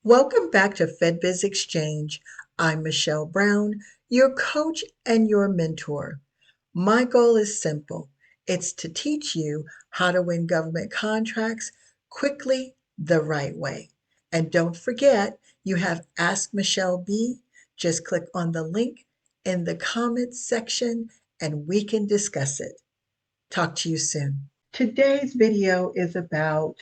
Welcome back to FedBiz Exchange. I'm Michelle Brown, your coach and your mentor. My goal is simple. It's to teach you how to win government contracts quickly the right way. And don't forget, you have Ask Michelle B. Just click on the link in the comments section and we can discuss it. Talk to you soon. Today's video is about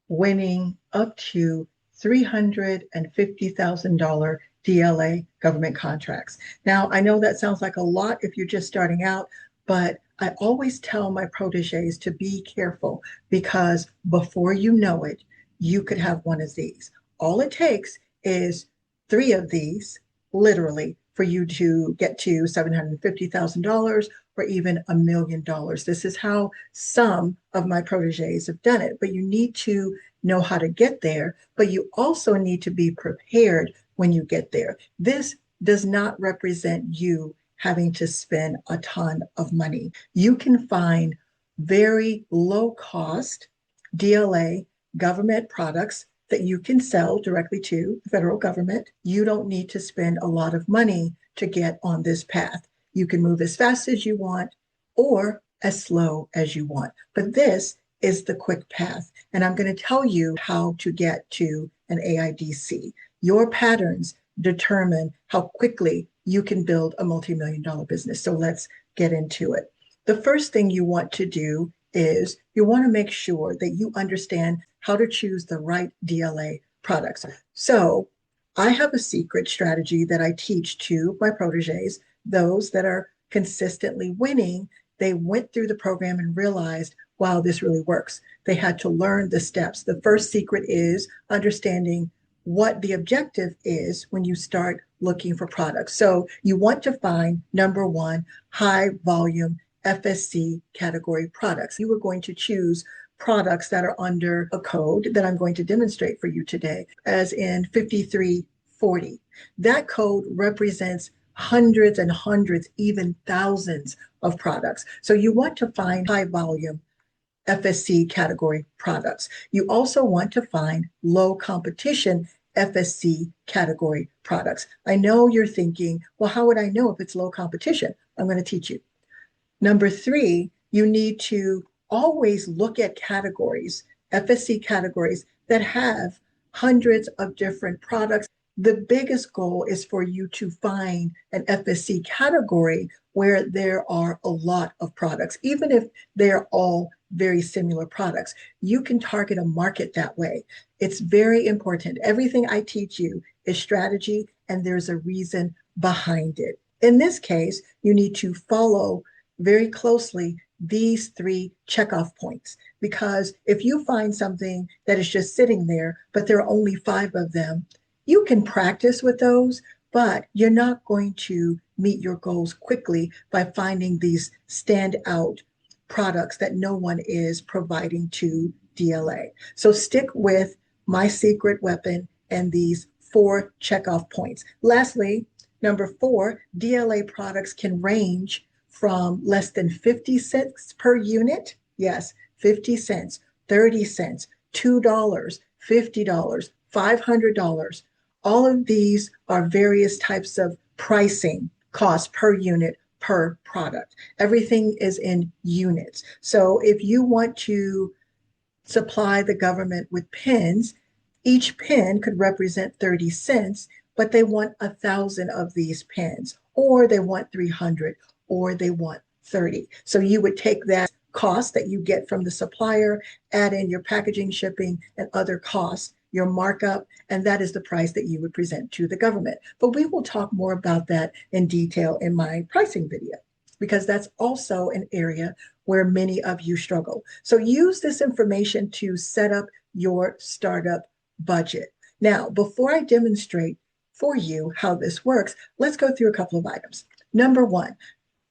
winning up to $350,000 DLA government contracts. Now, I know that sounds like a lot if you're just starting out, but I always tell my proteges to be careful because before you know it, you could have one of these. All it takes is three of these, literally, for you to get to $750,000 or even $1 million. This is how some of my proteges have done it, but you need to know how to get there, but you also need to be prepared when you get there. This does not represent you having to spend a ton of money. You can find very low cost DLA government products that you can sell directly to the federal government. You don't need to spend a lot of money to get on this path. You can move as fast as you want or as slow as you want. But this is the quick path. And I'm going to tell you how to get to an AIDC. Your patterns determine how quickly you can build a multi-million-dollar business. So let's get into it. The first thing you want to do is you want to make sure that you understand how to choose the right DLA products. So I have a secret strategy that I teach to my proteges, those that are consistently winning. They went through the program and realized, wow, this really works. They had to learn the steps. The first secret is understanding what the objective is when you start looking for products. So you want to find, number one, high volume FSC category products. You are going to choose products that are under a code that I'm going to demonstrate for you today, as in 5340. That code represents hundreds and hundreds, even thousands of products. So you want to find high volume FSC category products. You also want to find low competition FSC category products. I know you're thinking, well, how would I know if it's low competition? I'm going to teach you. Number three, you need to always look at categories, FSC categories that have hundreds of different products. The biggest goal is for you to find an FSC category where there are a lot of products, even if they're all very similar products. You can target a market that way. It's very important. Everything I teach you is strategy, and there's a reason behind it. In this case, you need to follow very closely these three checkoff points, because if you find something that is just sitting there, but there are only 5 of them, you can practice with those, but you're not going to meet your goals quickly by finding these standout products that no one is providing to DLA. So stick with my secret weapon and these 4 checkoff points. Lastly, number 4, DLA products can range from less than 50 cents per unit. Yes, 50 cents, 30 cents, $2, $50, $500. All of these are various types of pricing cost per unit per product. Everything is in units. So if you want to supply the government with pens, each pen could represent 30 cents, but they want 1,000 of these pens, or they want 300, or they want 30. So you would take that cost that you get from the supplier, add in your packaging, shipping, and other costs, your markup, and that is the price that you would present to the government. But we will talk more about that in detail in my pricing video, because that's also an area where many of you struggle. So use this information to set up your startup budget. Now, before I demonstrate for you how this works, let's go through a couple of items. Number one,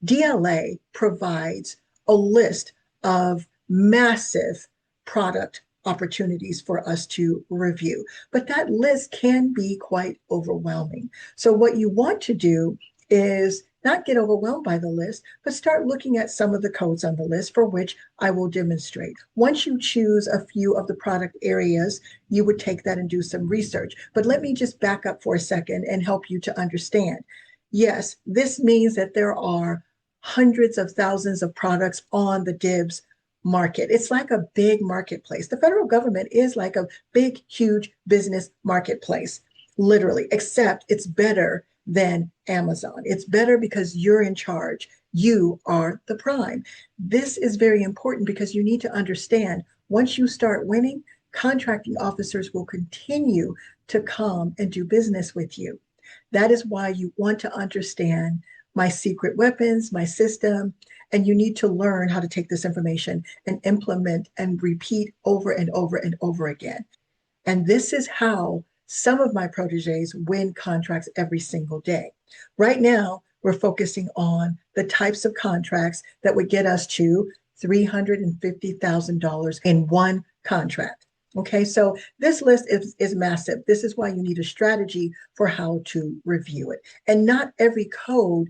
DLA provides a list of massive product opportunities for us to review, but that list can be quite overwhelming. So what you want to do is not get overwhelmed by the list, but start looking at some of the codes on the list for which I will demonstrate. Once you choose a few of the product areas, you would take that and do some research. But let me just back up for a second and help you to understand. Yes, this means that there are hundreds of thousands of products on the DIBS market. It's like a big marketplace. The federal government is like a big, huge business marketplace, literally, except it's better than Amazon. It's better because you're in charge. You are the prime. This is very important because you need to understand once you start winning, contracting officers will continue to come and do business with you. That is why you want to understand my secret weapons, my system, and you need to learn how to take this information and implement and repeat over and over and over again. And this is how some of my proteges win contracts every single day. Right now, we're focusing on the types of contracts that would get us to $350,000 in one contract. Okay, so this list is massive. This is why you need a strategy for how to review it. And not every code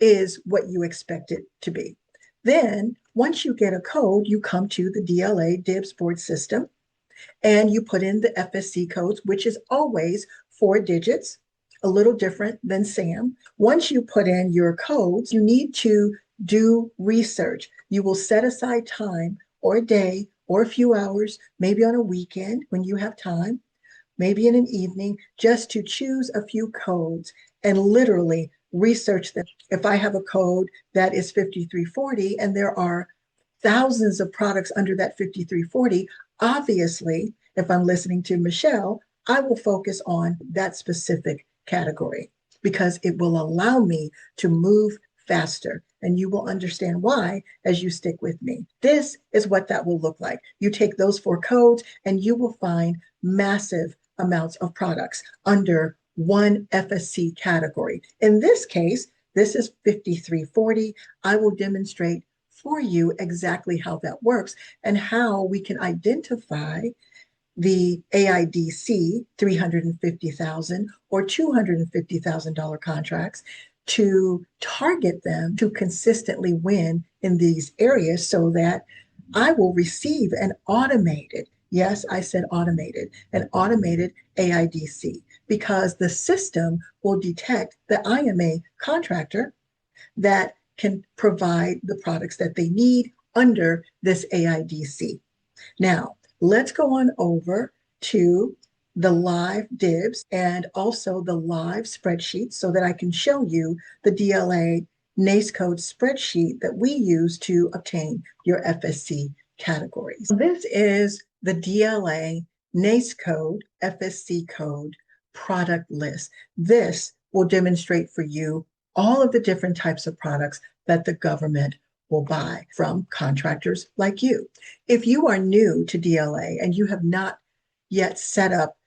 is what you expect it to be. Then, once you get a code, you come to the DLA Dibs board system and you put in the FSC codes, which is always 4 digits, a little different than SAM. Once you put in your codes, you need to do research. You will set aside time or a day or a few hours, maybe on a weekend when you have time, maybe in an evening, just to choose a few codes and literally research them. If I have a code that is 5340 and there are thousands of products under that 5340, obviously, if I'm listening to Michelle, I will focus on that specific category because it will allow me to move faster. And you will understand why as you stick with me. This is what that will look like. You take those 4 codes and you will find massive amounts of products under one FSC category. In this case, this is 5340. I will demonstrate for you exactly how that works and how we can identify the AIDC $350,000 or $250,000 contracts to target them to consistently win in these areas so that I will receive an automated, yes, I said automated, an automated AIDC because the system will detect that I am a contractor that can provide the products that they need under this AIDC. Now, let's go on over to the live DIBs and also the live spreadsheet so that I can show you the DLA NAICS code spreadsheet that we use to obtain your FSC categories. This is the DLA NAICS code, FSC code product list. This will demonstrate for you all of the different types of products that the government will buy from contractors like you. If you are new to DLA and you have not yet set up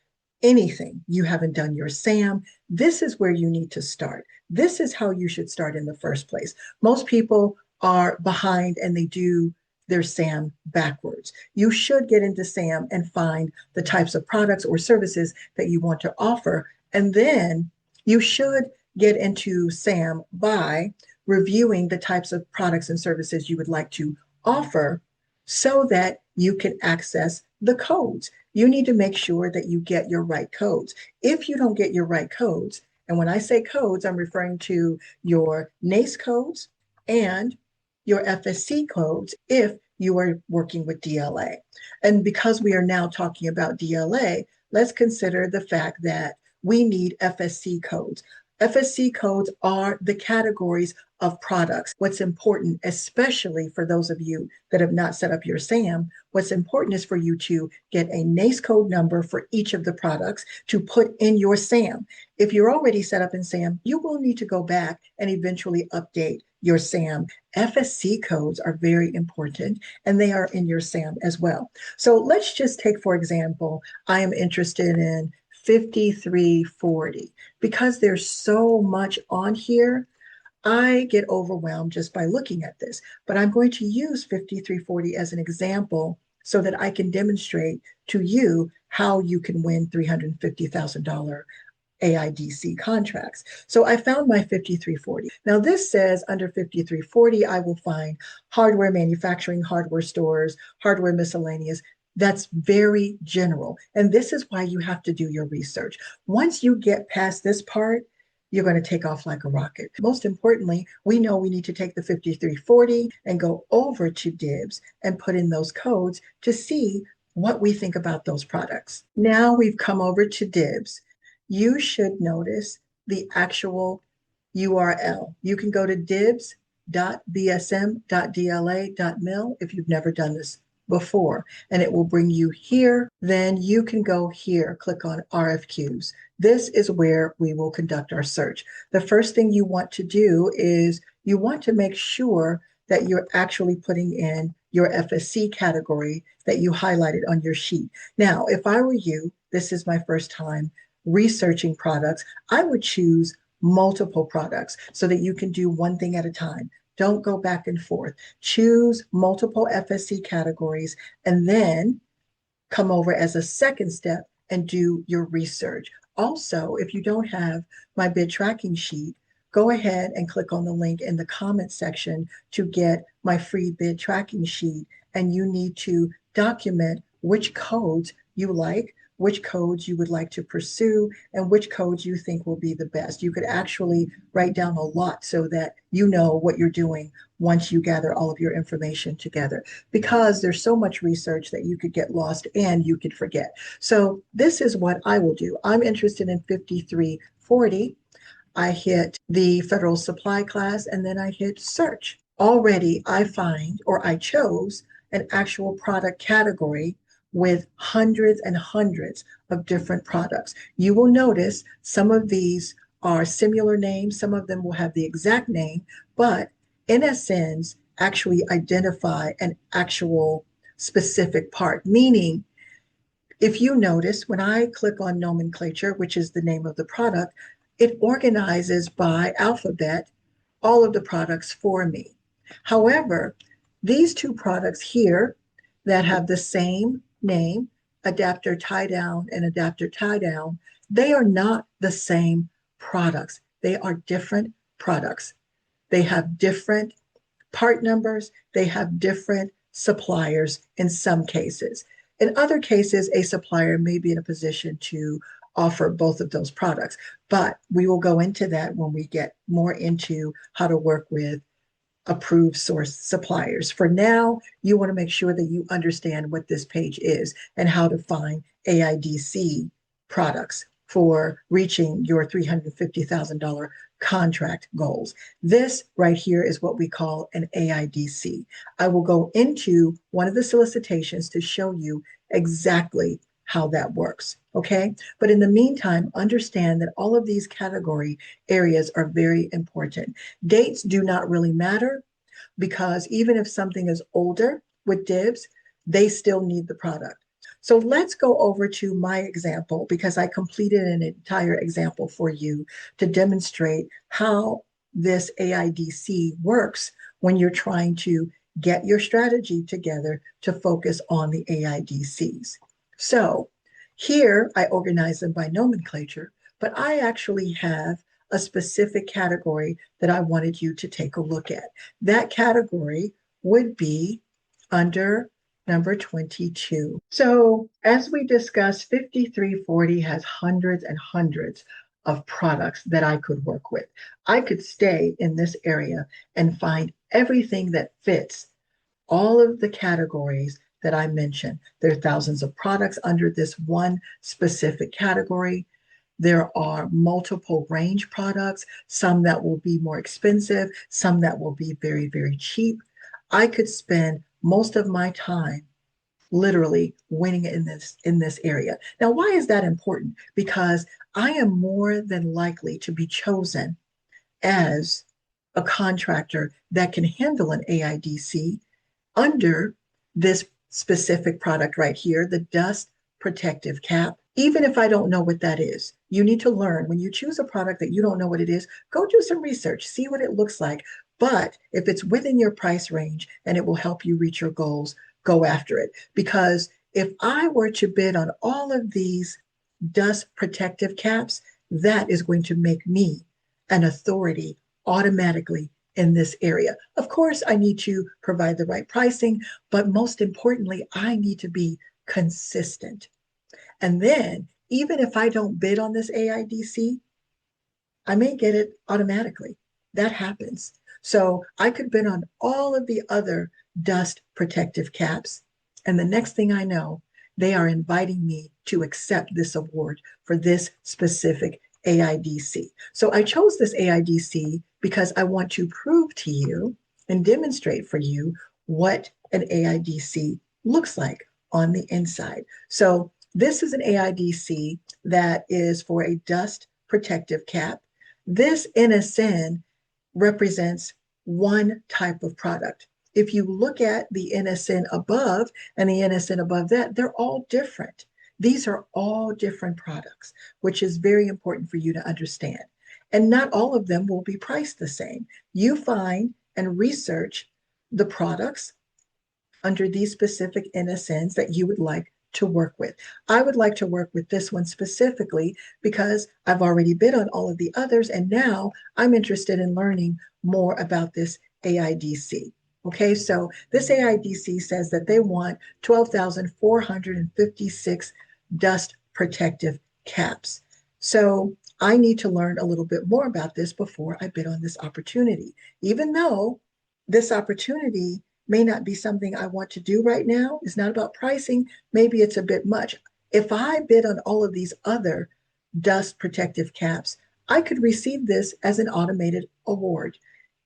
anything, you haven't done your SAM, this is where you need to start. This is how you should start in the first place. Most people are behind and they do their SAM backwards. You should get into SAM and find the types of products or services that you want to offer. And then you should get into SAM by reviewing the types of products and services you would like to offer so that you can access the codes. You need to make sure that you get your right codes. If you don't get your right codes, and when I say codes, I'm referring to your NAICS codes and your FSC codes if you are working with DLA. And because we are now talking about DLA, let's consider the fact that we need FSC codes. FSC codes are the categories of products. What's important, especially for those of you that have not set up your SAM, what's important is for you to get a NAICS code number for each of the products to put in your SAM. If you're already set up in SAM, you will need to go back and eventually update your SAM. FSC codes are very important and they are in your SAM as well. So let's just take, for example, I am interested in 5340. Because there's so much on here, I get overwhelmed just by looking at this. But I'm going to use 5340 as an example so that I can demonstrate to you how you can win $350,000 AIDC contracts. So I found my 5340. Now this says under 5340, I will find hardware manufacturing, hardware stores, hardware miscellaneous. That's very general. And this is why you have to do your research. Once you get past this part, you're going to take off like a rocket. Most importantly, we know we need to take the 5340 and go over to Dibs and put in those codes to see what we think about those products. Now we've come over to Dibs. You should notice the actual URL. You can go to dibs.bsm.dla.mil if you've never done this before, and it will bring you here. Then you can go here, click on RFQs. This is where we will conduct our search. The first thing you want to do is you want to make sure that you're actually putting in your FSC category that you highlighted on your sheet. Now, if I were you, this is my first time researching products, I would choose multiple products so that you can do one thing at a time. Don't go back and forth. Choose multiple FSC categories and then come over as a second step and do your research. Also, if you don't have my bid tracking sheet, go ahead and click on the link in the comment section to get my free bid tracking sheet. And you need to document which codes you like, which codes you would like to pursue, and which codes you think will be the best. You could actually write down a lot so that you know what you're doing once you gather all of your information together, because there's so much research that you could get lost and you could forget. So this is what I will do. I'm interested in 5340. I hit the federal supply class and then I hit search. Already I find, or I chose, an actual product category with hundreds and hundreds of different products. You will notice some of these are similar names, some of them will have the exact name, but NSNs actually identify an actual specific part, meaning if you notice, when I click on nomenclature, which is the name of the product, it organizes by alphabet all of the products for me. However, these two products here that have the same name, adapter tie down and adapter tie down, they are not the same products. They are different products. They have different part numbers. They have different suppliers in some cases. In other cases, a supplier may be in a position to offer both of those products, but we will go into that when we get more into how to work with approved source suppliers. For now, you want to make sure that you understand what this page is and how to find AIDC products for reaching your $350,000 contract goals. This right here is what we call an AIDC. I will go into one of the solicitations to show you exactly how that works, okay? But in the meantime, understand that all of these category areas are very important. Dates do not really matter because even if something is older with Dibs, they still need the product. So let's go over to my example because I completed an entire example for you to demonstrate how this AIDC works when you're trying to get your strategy together to focus on the AIDCs. So here I organize them by nomenclature, but I actually have a specific category that I wanted you to take a look at. That category would be under number 22. So as we discussed, 5340 has hundreds and hundreds of products that I could work with. I could stay in this area and find everything that fits all of the categories that I mentioned. There are thousands of products under this one specific category. There are multiple range products, some that will be more expensive, some that will be very, very cheap. I could spend most of my time literally winning in this area. Now, why is that important? Because I am more than likely to be chosen as a contractor that can handle an AIDC under this specific product right here, the dust protective cap. Even if I don't know what that is, you need to learn. When you choose a product that you don't know what it is, go do some research, see what it looks like. But if it's within your price range and it will help you reach your goals, go after it. Because if I were to bid on all of these dust protective caps, that is going to make me an authority automatically in this area. Of course, I need to provide the right pricing, but most importantly, I need to be consistent. And then, even if I don't bid on this AIDC, I may get it automatically. That happens. So I could bid on all of the other dust protective caps. And the next thing I know, they are inviting me to accept this award for this specific AIDC. So I chose this AIDC because I want to prove to you and demonstrate for you what an AIDC looks like on the inside. So this is an AIDC that is for a dust protective cap. This NSN represents one type of product. If you look at the NSN above and the NSN above that, they're all different. These are all different products, which is very important for you to understand. And not all of them will be priced the same. You find and research the products under these specific NSNs that you would like to work with. I would like to work with this one specifically because I've already bid on all of the others, and now I'm interested in learning more about this AIDC. Okay, so this AIDC says that they want 12,456 dust protective caps. So I need to learn a little bit more about this before I bid on this opportunity. Even though this opportunity may not be something I want to do right now, it's not about pricing, maybe it's a bit much. If I bid on all of these other dust protective caps, I could receive this as an automated award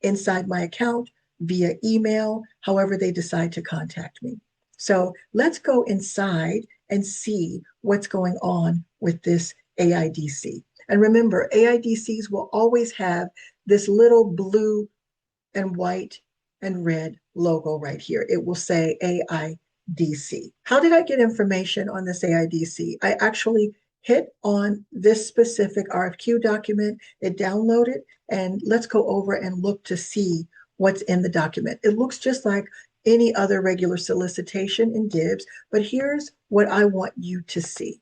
inside my account, via email, however they decide to contact me. So let's go inside and see what's going on with this AIDC. And remember, AIDCs will always have this little blue and white and red logo right here. It will say AIDC. How did I get information on this AIDC? I actually hit on this specific RFQ document, it downloaded, and let's go over and look to see what's in the document. It looks just like any other regular solicitation in Dibs, but here's what I want you to see.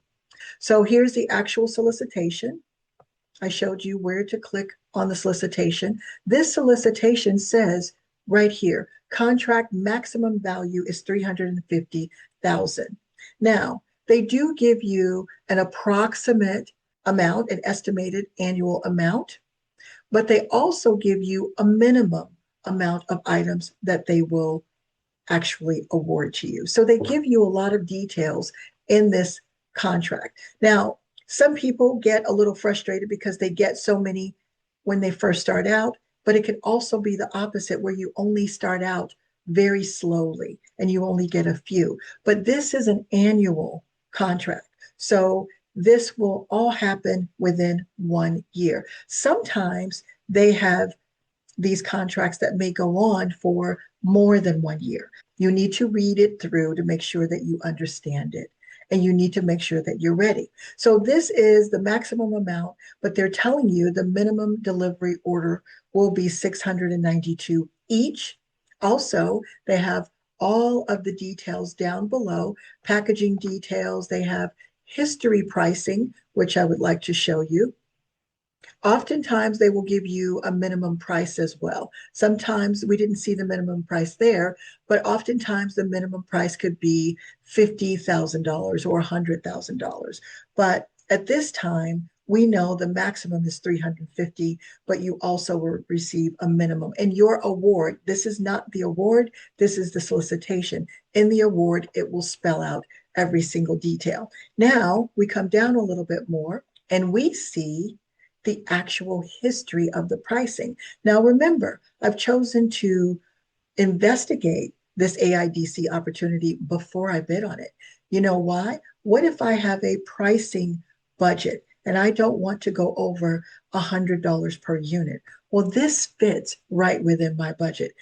So here's the actual solicitation. I showed you where to click on the solicitation. This solicitation says right here, contract maximum value is $350,000. Now, they do give you an approximate amount, an estimated annual amount, but they also give you a minimum amount of items that they will actually award to you. So they give you a lot of details in this contract. Now, some people get a little frustrated because they get so many when they first start out, but it can also be the opposite where you only start out very slowly and you only get a few. But this is an annual contract. So this will all happen within 1 year. Sometimes they have these contracts that may go on for more than 1 year. You need to read it through to make sure that you understand it. And you need to make sure that you're ready. So this is the maximum amount, but they're telling you the minimum delivery order will be 692 each. Also, they have all of the details down below, packaging details. They have history pricing, which I would like to show you. Oftentimes, they will give you a minimum price as well. Sometimes we didn't see the minimum price there, but oftentimes the minimum price could be $50,000 or $100,000. But at this time, we know the maximum is 350, but you also will receive a minimum. And your award, this is not the award, this is the solicitation. In the award, it will spell out every single detail. Now we come down a little bit more and we see the actual history of the pricing. Now, remember, I've chosen to investigate this AIDC opportunity before I bid on it. You know why? What if I have a pricing budget and I don't want to go over $100 per unit? Well, this fits right within my budget.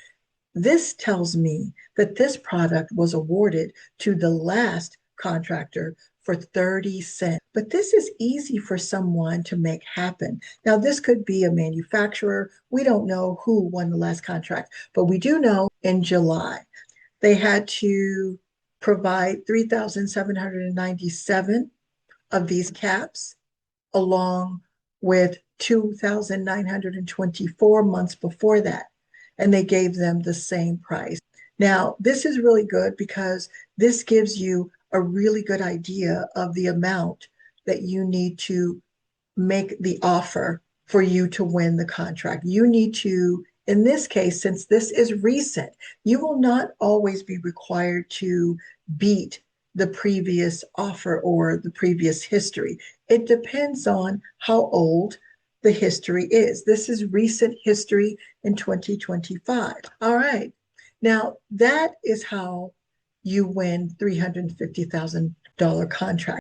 This tells me that this product was awarded to the last contractor for 30 cents. But this is easy for someone to make happen. Now, this could be a manufacturer. We don't know who won the last contract, but we do know in July, they had to provide 3,797 of these caps along with 2,924 months before that, and they gave them the same price. Now, this is really good because this gives you a really good idea of the amount that you need to make the offer for you to win the contract. You need to, in this case, since this is recent, you will not always be required to beat the previous offer or the previous history. It depends on how old the history is. This is recent history in 2025. All right. Now, that is how you win $350,000 contract.